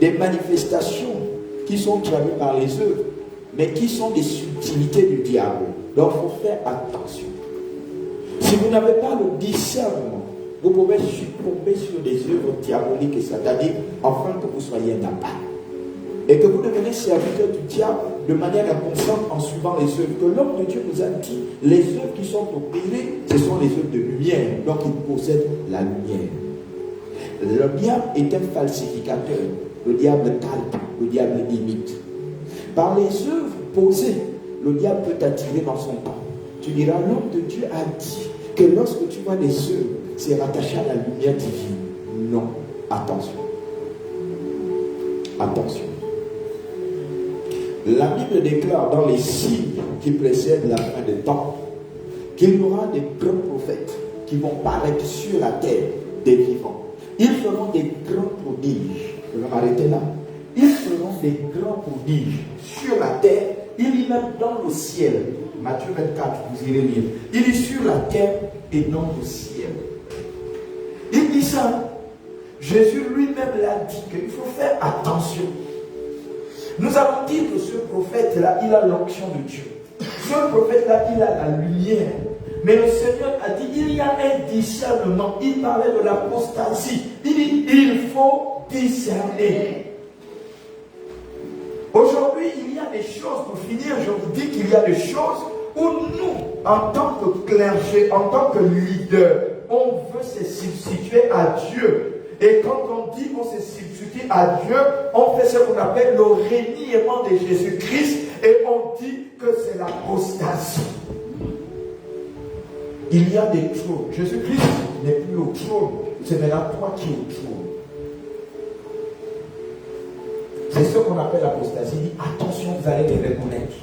Speaker 2: des manifestations qui sont traduites par les œuvres, mais qui sont des subtilités du diable. Donc il faut faire attention. Si vous n'avez pas le discernement, vous pouvez succomber sur des œuvres diaboliques et sataniques afin que vous soyez incapable. Et que vous devenez serviteur du diable de manière inconsciente en suivant les œuvres. Que l'homme de Dieu nous a dit, les œuvres qui sont opérées, ce sont les œuvres de lumière. Donc il possède la lumière. Le diable est un falsificateur. Le diable calque, le diable imite. Par les œuvres posées, le diable peut t'attirer dans son camp. Tu diras, l'homme de Dieu a dit que lorsque tu vois des œuvres, c'est rattaché à la lumière divine. Non, attention. Attention. La Bible déclare dans les signes qui précèdent la fin des temps qu'il y aura des grands prophètes qui vont paraître sur la terre des vivants. Ils feront des grands prodiges. Je vais m'arrêter là. Ils feront des grands prodiges sur la terre. Il dit même dans le ciel. Matthieu 24, vous irez lire. Il dit sur la terre et dans le ciel. Il dit ça. Jésus lui-même l'a dit qu'il faut faire attention. Nous avons dit que ce prophète-là, il a l'onction de Dieu. Ce prophète-là, il a la lumière. Mais le Seigneur a dit, il y a un discernement. Il parlait de l'apostasie. Il dit, il faut discerner. Aujourd'hui, il y a des choses, pour finir, je vous dis qu'il y a des choses où nous, en tant que clergé, en tant que leader, on veut se substituer à Dieu. Et quand on dit qu'on se substitue à Dieu, on fait ce qu'on appelle le reniement de Jésus-Christ et on dit que c'est l'apostasie. Il y a des trônes. Jésus-Christ n'est plus au trône. C'est maintenant toi qui es au trône. C'est ce qu'on appelle l'apostasie. Il dit, attention, vous allez les reconnaître.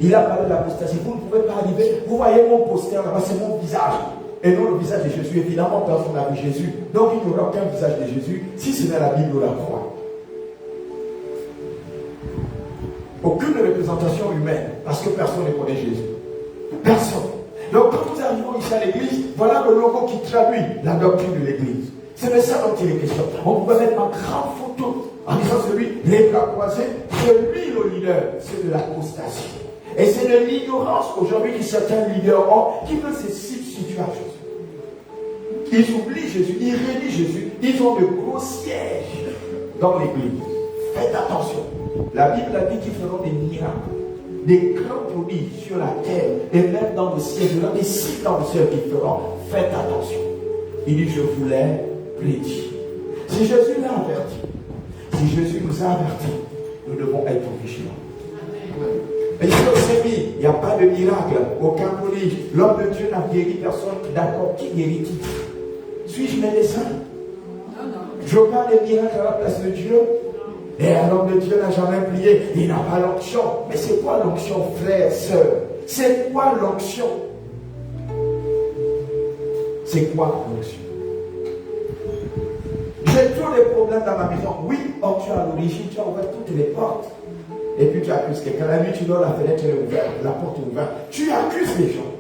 Speaker 2: Il a parlé de l'apostasie. Vous ne pouvez pas arriver. Vous voyez mon poster là-bas, c'est mon visage. Et non le visage de Jésus. Évidemment, personne n'a vu Jésus. Donc il n'y aura aucun visage de Jésus si ce n'est la Bible ou la croix. Aucune représentation humaine. Parce que personne ne connaît Jésus. Personne. Donc quand nous arrivons ici à l'église, voilà le logo qui traduit la doctrine de l'église. C'est de ça dont il est question. On pouvait mettre en grande photo en disant celui, les bras croisés, c'est lui le leader. C'est de l'apostasie. Et c'est de l'ignorance aujourd'hui que certains leaders ont qui veulent se substituer à Jésus. Ils oublient Jésus, ils renient Jésus, ils ont de gros sièges dans l'église. Faites attention. La Bible a dit qu'ils feront des miracles, des grands prodiges sur la terre et même dans le ciel. Il y aura des signes dans le ciel qu'ils feront. Faites attention. Il dit, je vous l'ai prédit. Si Jésus l'a averti, si Jésus nous a avertis, nous devons être vigilants. Mais ici au Sémi, il n'y a pas de miracle, aucun prodige. L'homme de Dieu n'a guéri personne. D'accord, qui guérit qui? Suis-je médecin? Je parle des miracles à la place de Dieu. Et un homme de Dieu n'a jamais prié. Il n'a pas l'onction. Mais c'est quoi l'onction, frère, sœur? C'est quoi l'onction? C'est quoi l'onction? J'ai toujours des problèmes dans ma maison. Oui, tu as à l'origine, tu as ouvert toutes les portes. Et puis tu accuses quelqu'un. La nuit, tu dors, la fenêtre elle est ouverte, la porte est ouverte. Tu accuses les gens.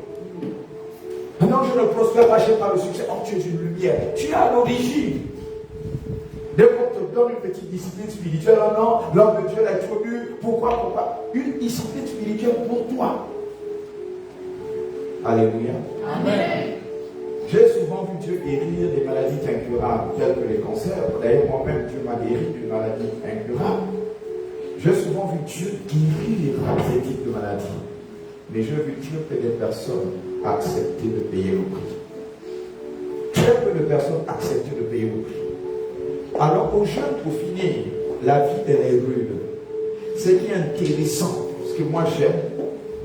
Speaker 2: Maintenant, je ne prospère pas par le succès. Oh, tu es une lumière. Tu es à l'origine. Dès qu'on te donne une petite discipline spirituelle, oh non, l'homme de Dieu l'a introduit. Pourquoi? Une discipline spirituelle pour toi. Alléluia.
Speaker 3: Amen.
Speaker 2: J'ai souvent vu Dieu guérir des maladies incurables, telles que les cancers. D'ailleurs, moi-même, Dieu m'a guéri d'une maladie incurable. J'ai souvent vu Dieu guérir ces types de maladies. Mais j'ai vu Dieu que des personnes accepter de payer le prix. Très peu de personnes acceptent de payer le prix. Alors, aux jeunes, pour finir, la vie, elle est rude. Ce qui est intéressant, ce que moi j'aime,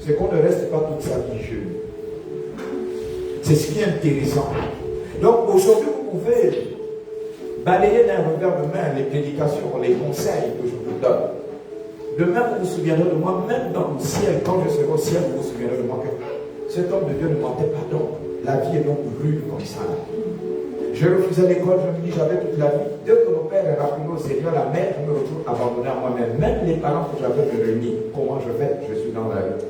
Speaker 2: c'est qu'on ne reste pas toute sa vie jeune. C'est ce qui est intéressant. Donc, aujourd'hui, vous pouvez balayer d'un revers de main les prédications, les conseils que je vous donne. Demain, vous vous souviendrez de moi, même dans le ciel, quand je serai au ciel, vous vous souviendrez de moi que cet homme de Dieu ne mentait pas. Donc, la vie est donc rude comme ça. Je refusais l'école, je me dis, j'avais toute la vie. Dès que mon père est rappelé au Seigneur, la mère, je me retrouve abandonné à moi-même. Même les parents que j'avais me réunis, comment je fais? Je suis dans la rue.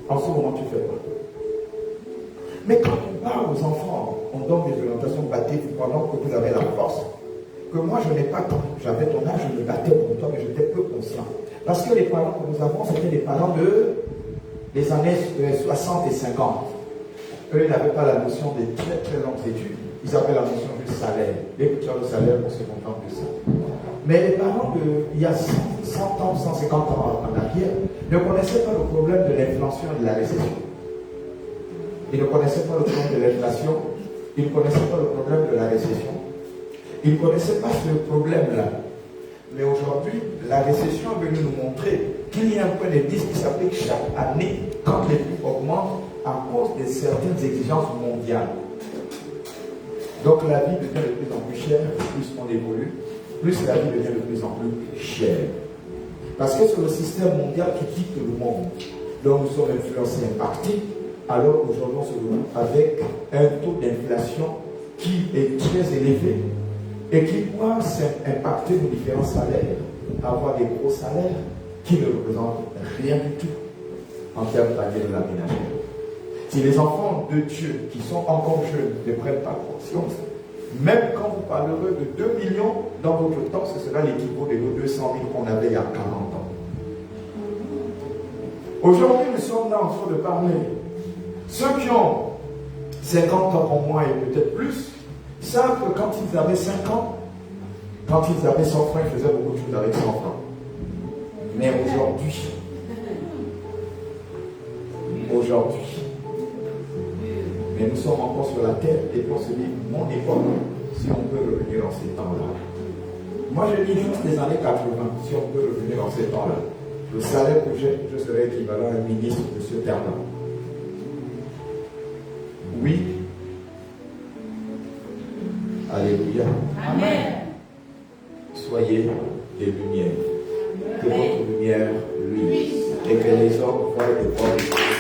Speaker 2: En ce moment, tu fais quoi? Mais quand on parle aux enfants, on donne des orientations baptiques pendant que vous avez la force. Que moi, je n'ai pas tant. J'avais ton âge, je me battais pour toi, mais j'étais peu conscient. Parce que les parents que nous avons, c'était des parents des années 60 et 50. Eux, ils n'avaient pas la notion des très très longues études. Ils avaient la notion du salaire. Dès que tu as le salaire, on se contente de ça. Mais les parents il y a 100 ans, 150 ans en arrière, ne connaissaient pas le problème de l'inflation et de la récession. Ils ne connaissaient pas le problème de l'inflation. Ils ne connaissaient pas le problème de la récession. Ils ne connaissaient pas ce problème-là. Mais aujourd'hui, la récession est venue nous montrer qu'il y a un point de 10 qui s'applique chaque année quand les prix augmentent à cause de certaines exigences mondiales. Donc la vie devient de plus en plus chère, plus on évolue, plus la vie devient de plus en plus chère. Parce que c'est le système mondial qui dicte le monde. Donc nous sommes influencés, impactés, alors aujourd'hui on se retrouve avec un taux d'inflation qui est très élevé et qui doit impacter nos différents salaires, avoir des gros salaires qui ne représentent rien du tout en termes d'année de la ménagère. Si les enfants de Dieu qui sont encore jeunes ne prennent pas conscience, même quand vous parlerez de 2 millions dans votre temps, ce sera l'équivalent de nos 200 000 qu'on avait il y a 40 ans. Aujourd'hui, nous sommes là en train de parler. Ceux qui ont 50 ans en moins et peut-être plus, savent que quand ils avaient 5 ans, quand ils avaient 100 francs, ils faisaient beaucoup de choses avec 100 francs. Mais aujourd'hui, mais nous sommes encore sur la terre et on se dit, mon époque, si on peut revenir dans ces temps-là. Moi, je dis juste les années 80, si on peut revenir dans ces temps-là. Le salaire que j'ai, je serais équivalent à un ministre de ce terme-là. Oui. Alléluia.
Speaker 3: Amen.
Speaker 2: Soyez des lumières. Que votre lumière luise. Et que les hommes voient des bonnes choses.